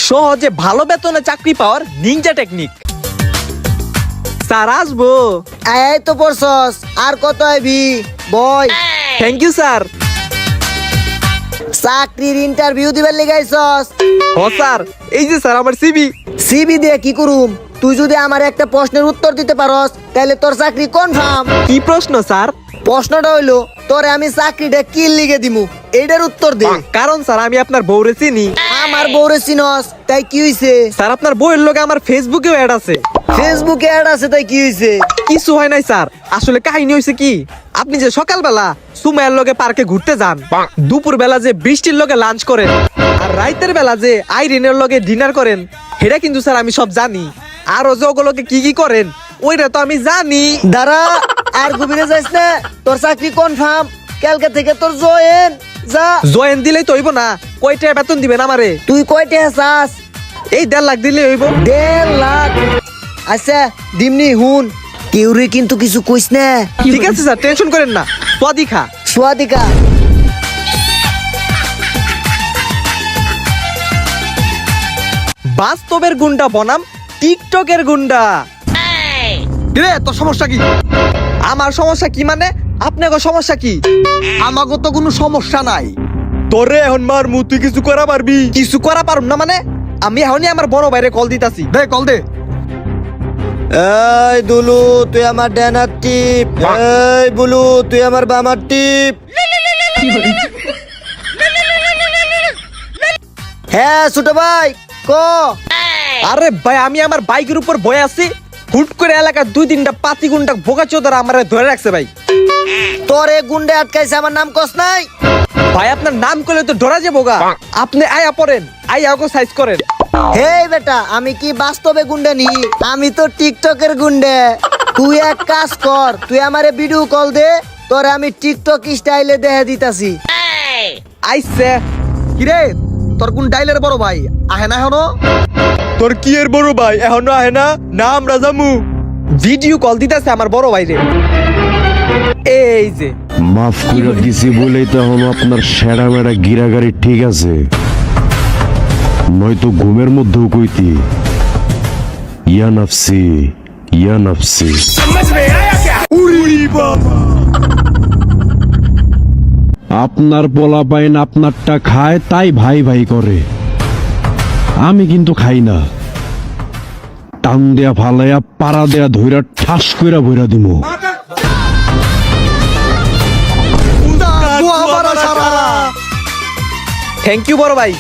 সহজে ভালো বেতনে চাকরি পাওয়ার নিনজা টেকনিক। স্যার আসবো? এই তো পড়ছস, আর কত আইবি বয়। Thank you sir. চাকরির ইন্টারভিউ দিবার লিগাইছস? ও স্যার, এই যে স্যার আমার সিবি। সিবি দিয়ে কি করুম? তুই যদি আমার একটা প্রশ্নের উত্তর দিতে পারস তাহলে তোর চাকরি কনফার্ম। কি প্রশ্ন স্যার? প্রশ্নটা হইলো তোরে আমি চাকরিটা কি লিগে দিমু, এইটার উত্তর দে। কারণ স্যার আমি আপনার বউরে চিনি। আমার বউরে চিনস, তাই কি হইছে? স্যার আপনার বউয়ের লগে আমার ফেসবুকেও অ্যাড আছে। ফেসবুকে অ্যাড আছে, তাই কি হইছে? কিছু হয় নাই স্যার, আসলে কাহিনী হয়েছে কি, আপনি যে সকালবেলা সুমাইয়ের লগে পার্কে ঘুরতে যান, দুপুর বেলা যে বৃষ্টির লগে লাঞ্চ করেন, আর রাইতের বেলা যে আইরিনের লগে ডিনার করেন, সেটা কিন্তু স্যার আমি সব জানি। আর ওগুলোকে কি কি করেন ওইটা তো আমি জানি। দাঁড়া, আর গভীরে যাইস না, তোর চাকরি কনফার্ম। কালকে থেকে তোর জয়েন। যা। জয়েন দিলেই তো হইব না, কয়টা বেতন দিবেন আমারে? তুই কয়টা চাস? এই 1.5 লাখ দিলে হইব। 1.5 লাখ? আচ্ছা দিমনি, হুন কেউরে কিন্তু কিছু কইস না। ঠিক আছে স্যার, টেনশন করেন না। স্বাদিখা সোয়াদিকা। বাস্তবের গুন্ডা বনাম টিকটকের গুন্ডা। রে তোর সমস্যা কি? আমার সমস্যা কি মানে? আপনাকে সমস্যা কি? আমাকে তো কোনো সমস্যা নাই। তোরে এখন মারমু, তুই কিছু করা পারবি? কিছু করা পারুম না মানে? আমি এখনই আমার বড় ভাইরে কল দিতাছি। দে কল দে। এই দুলু তুই আমার ডানার টিপ, এই বুলু তুই আমার বামার টিপ। হ্যাঁ ছোট ভাই ক। আরে ভাই, আমি আমার বাইকের উপর বয়ে আছি, হুট করে এলাকার 2-3টা পাতি গুন্ডা বোকা চোদারা আমার ধরে রাখছে ভাই। তোর এ গুন্ডে আটকাইছে, আমার নাম কস নাই? ভাই আপনার নাম করলে তো ডরা যাবো গা। আপনি আয়া পড়েন, আয়া ওকে সাইজ করেন। হে বেটা, আমি কি বাস্তবে গুন্ডে নি? আমি তো টিকটকের গুন্ডে। তুই এক কাজ কর, তুই আমারে ভিডিও কল দে, তোরে আমি টিকটক স্টাইলে দেহে দিতাছি। আইসে কিরে তোর কোন ডাইলের বড় ভাই আহে না এখনো? তোর কি এর বড় ভাই এখনো আহে না? না আমরা যামু। ভিডিও কল দিতেছে আমার বড় ভাইরে। এই যে মাফ করে দিছি বলেই তো এখন আপনার সেরা মেরা গিরাগাড়ি ঠিক আছে, নয়তো ঘুমের মধ্যেও কইতি ইয়া নাফসি ইয়া নাফসি। আপনার পোলা পাইন আপনারটা খায় তাই ভাই ভাই করে, আমি কিন্তু খাই না। টান দেয়া ফালাইয়া পাড়া দেয়া ধইরা ঠাস কইরা বইরা দিমু। থ্যাংক ইউ বড় ভাই।